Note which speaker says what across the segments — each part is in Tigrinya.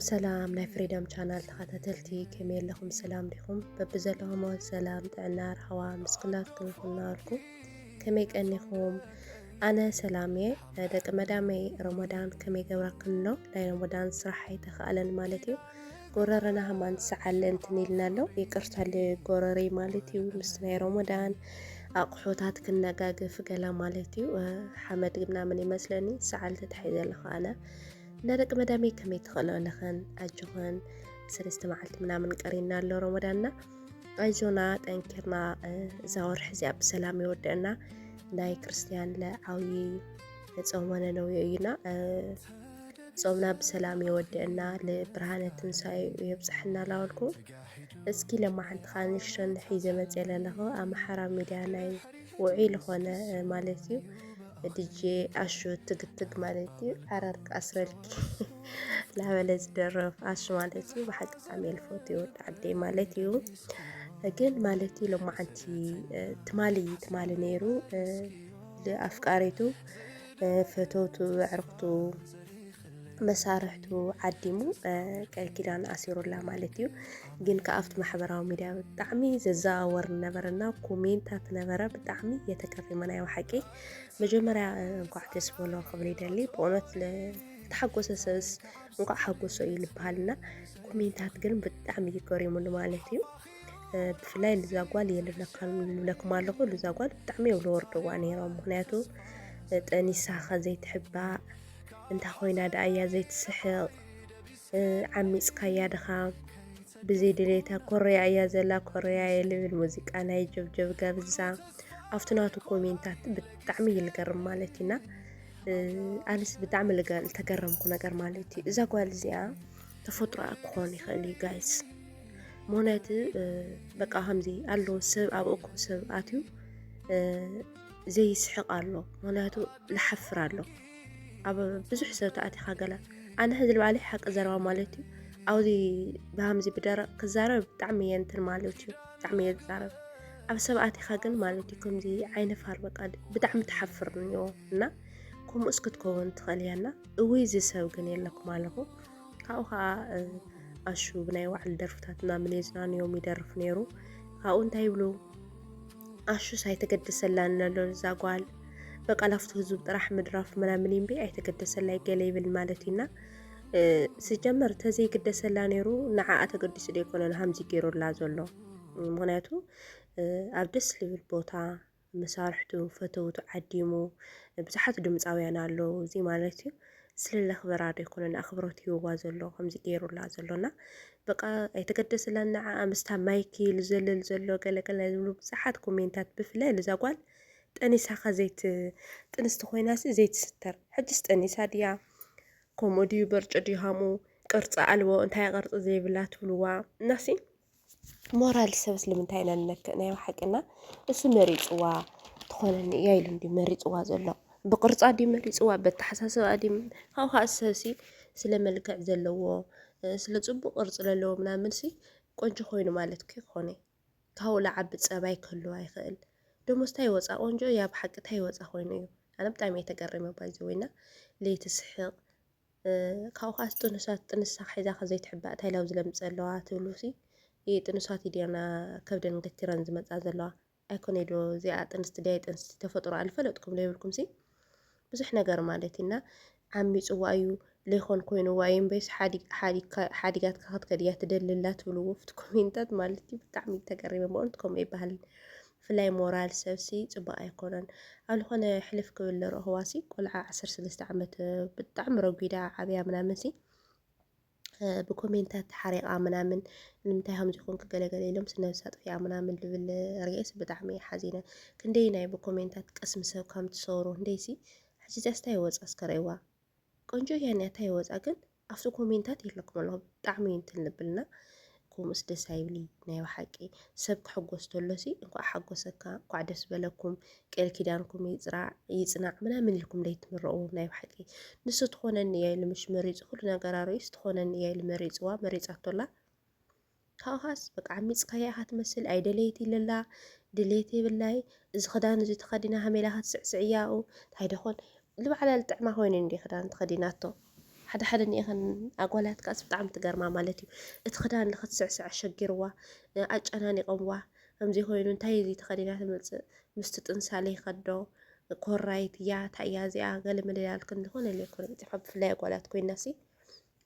Speaker 1: سلام ናይ ፍሪደም ቻናል ተኸታተልቲ ከመይ ኣለኹም ሰላም ዲኹም በብዘለኹም ሰላም ጥዕና ረኸዋ ምስክላትኩም ይኹናልኩም ከመይ ቀኒኹም ኣነ ሰላም እየ ደቂ መዳመይ ረመዳን ከመይ ገብረክንሎ ናይ ረመዳን ስራሕ ኣይተኸኣለን ማለት እዩ ጎረረና ሃማን ሰዓለን ትንልና ኣሎ ይቅርታለ ጎረሪ ማለት እዩ ምስ ናይ ረመዳን ኣቑሑታት ክነጋገፍ ገላ ማለት እዩ ሓመድ ምናምን ይመስለኒ ሰዓል ተታሒዘለኸ ኣነ ندق مدامي كميت خلو لخن أجوهن سلست معلت منامن قرينا له رمضاننا أيزونا تنكرنا زاور حزاب سلامي ودنا ناي كريستيان لا عوي صومنا نوينا صومنا بسلامي ودنا لبرهانة تنساي يبصحنا لاولكم اسكي لما عند خانشن حيزه مزيله له ام حرام ميديا ناي وعي لهونه مالتي ديجي عشو تقتق مالتي عررك أسرلك لا بلز درف عشو مالتي وحق تعمل فوتي وتعدي مالتي لكن مالتي لما عندي تمالي نيرو لأفكاريتو فتوتو عرقتو مسارحتو عديمو كالكيدان أسيرو الله مالتيو جين كأفت محبراو ميديا بتعمي ززاور نبرنا كومينتات نبرا بتعمي يتكرمنا وحكي مجمرة نقع تسبولو خبري دالي بقولت لتحقوس أساس نقع حقوسو يلبهالنا كومينتات جن بتعمي يكرمون مالتيو بفلاي لزاقوال يلبلكم مالكو لزاقوال بتعمي ولوردو وانيرو مغنياتو تاني ساخة زي تحبها انت خوينا دايا زي تسحق عمي سكايا دخا بزيد ليتا كوريا يا زلا كوريا يلي بالموسيقى انا يجب قابزا افتناتو كومنتات بتعمي القرم مالتنا أليس بتعمل التقرم كنا قرم مالتي إذا قال زيا تفطر أكوني خلي جايز موناتي بقى همزي قالو سب أبوكو سب آتيو زي سحق قالو موناتو لحفر قالو أبا بزح سوتاتي خاقلا أنا هذا عليه حق زروا مالتي أو ذي بهمزي بدر كزارب تعمي ينتر مالتي تعمي الزارب أبا سبعاتي خاقل مالتي كم ذي عين فار بقاد بتعمي تحفرني نا كم اسكت كون تخلينا ويزي سوقني لكم مالكو هاوها أشو بناي وعلى درفتاتنا من يزنان يوم يدرف نيرو هاو انتا يبلو أشو سايتقدس لنا لو زاقوال بقى لفتو زوب راح مدراف منامنين بي اي تقدس لا يقلي بالمالتينا سجمر تزي قدس لا نيرو نعا تقدس ليكون همزي كيرو لازولو مغنياتو أبدس لي بالبوتا مسارحتو فتوتو عديمو بزحات دمصاويان አለው زي مالتي سلل خبر عاد يكون اخبروتي وازلو همزي كيرو لازولنا بقى يتقدس لنا امستا مايكي لزلل زلو قلقل زلو بزحات كومنتات بفلا لزاقوال تأنيسا خزيت تنست خويناسي زيت ستر حجست أنيسا ديا كوموديو برج ديهامو قرص علو انتاي قرص زي بلات بلوا ناسي مورال سبس لمنتاينا نكنا وحقنا اسو مريصوا تخونني يايلو دي مريصوا زلو بقرص دي مريصوا بتحساسب ادي هاو اساسي سلملكع زلو سل صبو قرص للو منامنسي ቆንጆ ኮይኑ ማለት ከሆነ ካው ለዓብ ጸባይ ከለው አይخل ደሞስታይ ወጻ ቆንጆ ያ በሐቅታይ ወጻ ኮይኑ አነ በጣም የተገረመ ባይዘውና ለይትስሕቅ ካው ካስ ጥንሳ ሒዛ ከዘይ ትሕባእ ታይላው ዝለምጸለዋ ትብሉሲ ጥንሳት ይዲና ከብደን ገትራን ዝመጻ ዘለዋ ኣይኮነዶ እዚኣ ጥንስት ዲይ ጥንስት ተፈጥሮ አልፈለጥኩም ለይብልኩም ሲ ብዙሕ ነገር ማለትና ዓሚ ጽዋዩ ለይኾን ኮይኑ ዋይም በስ ሓዲጋት ከዲያ ትደልላት ብሉ ወፍት ኮሜንታት ማለቲ ብጣዕሚ ተገሪመ በእንትኩም ይባሃል ፍላይ ሞራል ሰብሲ ጽባእ ኣይኮነን አልኾነ ሕልፍ ክብል ረህዋሲ ቆልዓ 13 ዓመት ብጣዕሚ ረጉዳ ዓብያ ምናምንሲ በኮሜንታት ሓሪቃ ምናምን ንምንታይ ሃም ዝኮን ከገለገለ ኢሎም ስነብሳ ጥፊያ ምናምን ልብል ርኤስ ብጣዕሚ ሓዚነ ክንደይ ናይ በኮሜንታት ቀስም ሰብ ከም ትሰውሩ እንደይሲ ሕጂ ዛስታይ ወጻ ስከረይዋ ቆንጆ ያንያታ ይወጻ ግን አፍቱ ኮሜንታት የለኩም አለው ብጣዕሚ እንትልብልና ኩምስ ደስ አይብሊ ናይ ወሐቂ ሰብ ክሕጎስ ተሎሲ እንኳ ሓጎሰካ እንኳ ደስ በለኩም ቄል ኪዳንኩም ይጽናዕ ምናምን ኢልኩም ለይትምረኡ ናይ ወሐቂ ንሱ ትኾነን ያይል ምሽ መሪጽ ሁሉ ነገር አርይስ ትኾነን ያይል መሪጽዋ መሪጻቶላ ካውሃስ በቃ ዓሚጽ ካያሃት መስል አይደለይቲ ለላ ድሌቲ ብላይ እዚ خدان እዚ ተኸዲና ሃሜላሃት ስዕስዕያኡ ታይደኾን ልባዕላ ልጥዕማ ኮይኑ እንዲ خدان ተኸዲናቶ ሓደ ንኢኸን ኣጓላት ካስ ብጣዕሚ ትገርማ ማለት እዩ እቲ ክዳን ንኽትስዕስዕ ሸጊርዋ ኣጨናኒቆምዋ ከምዚ ኮይኑ እንታይ እዚ ተኸዲና ትመፅእ ምስቲ ጥንሳለይ ከዶ ኮራይት እያ እንታይ እያ እዚኣ ገለ መለላል ክንድኾነ ለይኮነ ፅሓ ብፍላይ ኣጓላት ኮይናሲ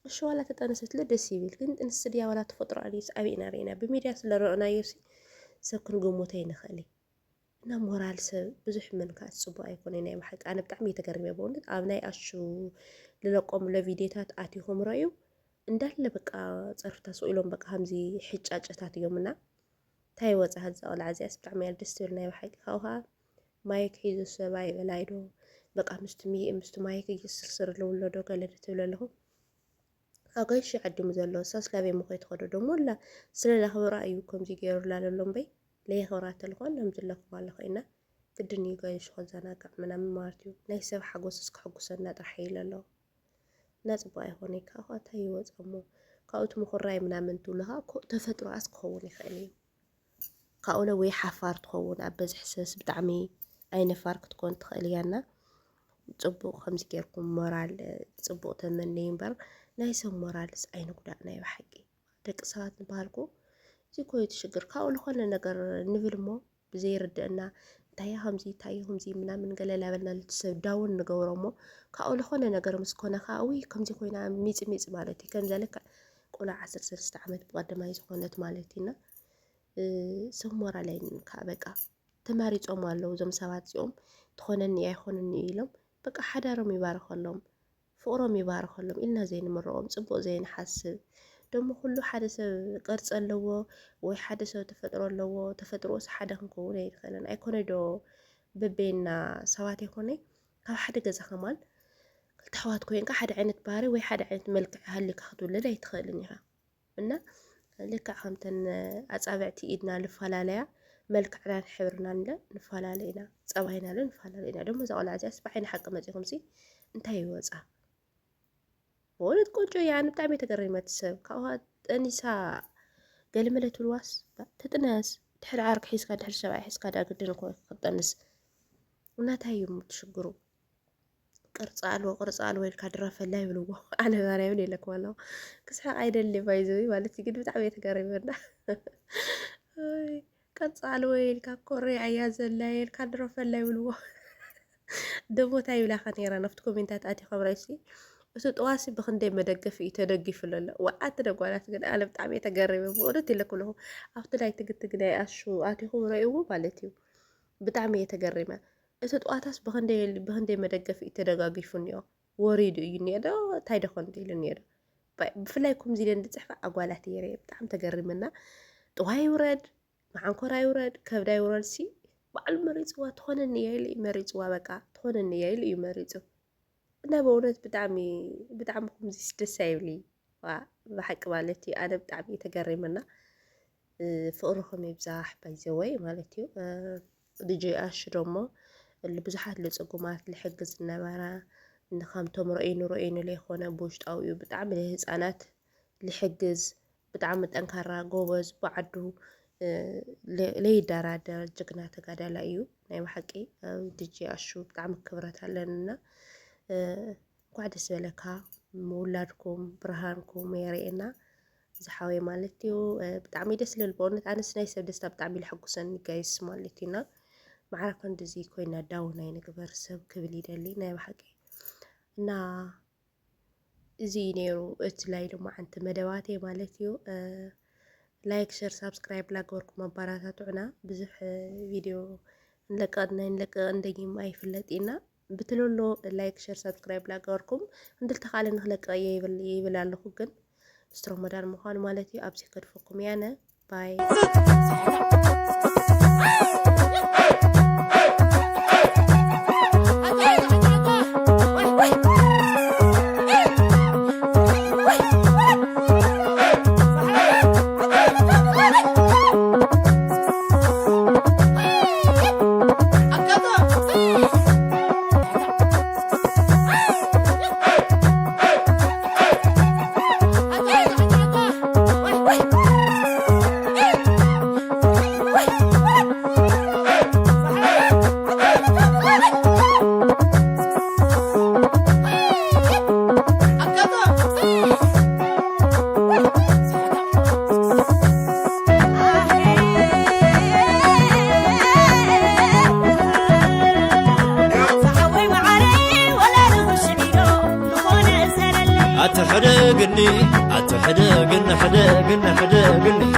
Speaker 1: እሺ ዋላ ተጠንሰት ደስ ይብል ግን ጥንስ ድያ ዋላ ተፈጥሮ ኣንስ ኣቢና ርኢና ብሚድያ ስለረአናዮ ሰብ ክንግምቶ ይንኽእል እና ሞራል ሰብ ብዙሕ መንካት ጽቡቕ ኣይኮነ ናይ ባሕቂ ኣነ ብጣዕሚ የተገርመ በእውነት ኣብ ናይ ኣሹ ልለቆም ለቪድዮታት ኣቲኹም ረአዩ እንዳለ በቃ ፀርፍታ ሰኢሎም በቃ ከምዚ ሕጫጨታት እዮምና እንታይ ወፃ ህዛ ቆልዓ እዚኣስ ብጣዕሚ እያ ደስ ትብል ናይ ባሕቂ ካብኡ ከዓ ማይክ ሒዙ ሰብኣይ በላይ ዶ በቃ ምስቲ ማይክ እየስርስር ኣለውሎ ዶ ገለ ትብል ኣለኹ ኣብ ገይሽ ዓዲሙ ዘሎ እሳስ ላበይ ምኾይ ትኸዶ ደሞ ላ ስለላኽብራ እዩ ከምዚ ገይሩላ ዘሎ እምበይ ለየኽብራ ተልኾን ከምዝለኽባ ኣለኹ ኢና ግድን እዩ ገይሽ ክዘናጋዕ ምናምን ማለት እዩ ናይ ሰብ ሓጎስ እስክሕጉሰና ጥራሕ ኢለ ኣለዎ እና ፅቡቅ ኣይኮነ ካብኡ እንታይ ይወፅ እሞ ካብኡ ምኹራይ ምናምን ትብልኻ ተፈጥሮኣስ ክኸውን ይኽእል እዩ ካብኡ ወይ ሓፋር ትኸውን ኣብ በዝሒ ሰብስ ብጣዕሚ ኣይነፋር ክትኮን ትኽእል እያና ፅቡቅ ከምዚ ጌርኩም ሞራል ፅቡቅ ተመነይ እምበር ናይ ሰብ ሞራልስ ኣይንጉዳእ ናይ ባሕቂ ደቂ ሰባት ንባሃልኩ እዚ ኮይ ትሽግር ካብኡ ዝኾነ ነገር ንብል እሞ ብዘይርድአና እንታይ ከምዚ እንታይ ከምዚ ምናምን ገለ ላበልና ልትሰብ ዳውን ንገብሮ እሞ ካብኡ ዝኾነ ነገር ምስ ኮነ ከዓ ውይ ከምዚ ኮይና ሚፅሚፅ ማለት እዩ ከም ዘለካ ቆልዓ 13 ዓመት ብቀዳማይ ዝኾነት ማለት ኢና ሰብ ሞራል ኣይንካ በቃ ተማሪፆም ኣለዉ እዞም ሰባት እዚኦም ትኾነኒ ኣይኮነኒ ኢሎም በቃ ሓዳሮም ይባረኸሎም ፍቅሮም ይባረኸሎም ኢልና ዘይንምርኦም ፅቡቅ ዘይንሓስብ ደሞ ኩሉ ሓደ ሰብ ቅርፂ ኣለዎ ወይ ሓደ ሰብ ተፈጥሮ ኣለዎ ተፈጥሮስ ሓደ ክንከውን ኣይትኽእልን ኣይኮነ ዶ በበይና ሰባት ኣይኮነ ካብ ሓደ ገዛ ከማል ክልተ ኣሕዋት ኮይንካ ሓደ ዓይነት ባህሪ ወይ ሓደ ዓይነት መልክዕ ሃሊካ ክትውለድ ኣይትኽእልን ኢኻ እና ልክዕ ከምተን ኣፃብዕቲ ኢድና ልፈላለያ መልክዕና ሕብርና ንፈላለ ኢና ፀባይና ንፈላለ ኢና ደሞ እዛ ቆልዓ እዚኣስ ብዓይኒ ሓቂ መፂኹምሲ እንታይ ይወፃ በእውነት ቆንጆ እያ ኣነ ብጣዕሚ ተገሪመት ሰብ ካብኣ ጠኒሳ ገለመለ ትብልዋስ ትጥነስ ድሕሪ ዓርቂ ሒዝካ ድሕሪ ሰብኣይ ሒዝካ ዳ ግድን ክትጠንስ እናታይ እዩ ትሽግሩ ቅርፂ ኣልዎ ኢልካ ድረፈላ ይብልዎ ኣነ ማርያምን የለክም ኣለኹ ክስሓቅ ኣይደሊ ባይዘዊ ማለት ግን ብጣዕሚ ተገሪመና ቅርፂ ኣልዎ ኢልካ ኮሬ ኣያ ዘላ ኢልካ ድረፈላ ይብልዎ ደሞ እንታይ ይብላካ ነይራ ናብቲ ኮሜንታት ኣቲኸም ራይሲ እቲ ጥዋሲ ብክንደይ መደገፊ እዩ ተደጊፉሉ ኣሎ ወዓት ደጓላት ግን ኣነ ብጣዕሚ ተገሪመ ብእውነት የለኩም ኣለኹ ኣብቲ ናይ ትግትግ ናይ ኣሹ ኣቲኹም ረእይዎ ማለት እዩ ብጣዕሚ ተገሪመ እቲ ጥዋታስ ብክንደይ መደገፊ እዩ ተደጋጊፉ እኒኦ ወሪዱ እዩ እኒኦ ዶ እንታይ ደኾን ኢሉ እኒኦ ዶ ብፍላይ ከምዚ ኢለ እንድፅሕፋ ኣጓላት እየ ርአ ብጣዕሚ ተገሪመና ጥዋ ይውረድ መዓንኮራ ይውረድ ከብዳ ይውረድ ሲ ባዕሉ መሪፅዋ ትኾነኒ እያ ኢሉ እዩ መሪፅዋ በቃ ትኾነኒ እያ ኢሉ እዩ መሪፁ እና በእውነት ብጣዕሚ ከምዚ ደስ ኣይብሊ ብሓቂ ማለት እዩ ኣነ ብጣዕሚ ተገሪመና ፍቅርኩም ይብዛሕ ባይዘወይ ማለት እዩ ዲጄ ኣሹ ደሞ ብዙሓት ልፅጉማት ልሕግዝ ዝነበረ ንከምቶም ረእይኑ ለይኮነ ብውሽጣዊ እዩ ብጣዕሚ ንህፃናት ልሕግዝ ብጣዕሚ ጠንካራ ጎበዝ ባዓዱ ለይደራደር ጅግና ተጋዳላ እዩ ናይ ባሕቂ ዲጄ ኣሹ ብጣዕሚ ክብረት ኣለንና እንኳዕ ደስ በለካ ምውላድኩም ብርሃንኩም የርእየና ዝሓወይ ማለት እዩ ብጣዕሚ ደስ ልብል በእውነት ኣነስ ናይ ሰብ ደስታ ብጣዕሚ ልሕጉሰኒ ጋይስ ማለት እዩና ማዕረፍ እንደዚ ኮይና ዳው ናይ ንግበር ሰብ ክብል ይደሊ ናይ ባሕቂ እና እዚ ነይሩ እቲ ላይ ድማ ዓንቲ መደባቴ ማለት እዩ ላይክ ሸር ሳብስክራይብ ላገበርኩም ኣባራታትዑና ብዙሕ ቪድዮ ንለቀ እንደጊም ኣይፍለጥ ኢና ብትለሎ ላይክ ሸር ሳብስክራይብ ላገበርኩም እንድልተኻለ ንኽለቀ ይብል ኣለኹ ግን ምስቲ ረመዳን ምዃኑ ማለት እዩ ኣብዚ ከድፈኩም ያነ ባይ
Speaker 2: حدقني أتحدقني حدقني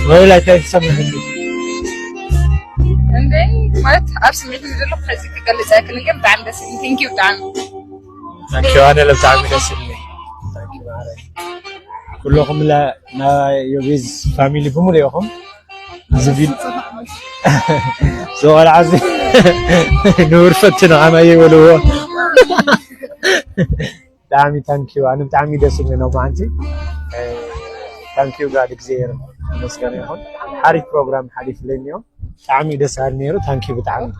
Speaker 3: ولا تسمع
Speaker 4: عندي ما تعرف مين اللي له حزك قال لي ساكن كم تعال بس ثانك يو تعال
Speaker 3: ثانك يو انا اللي بتعمل اسمي كلكم لا يوبيز فاميلي بموليهم زبيل سؤال عزيز نور فتنا عماي ولو تعمي ثانك يو انا بتعمل اسمي نو مانتي ثانك يو غاد اكزير مسكر يهون حريف بروجرام حريف لينيو تعمي دسال نيرو ثانك يو بتعمل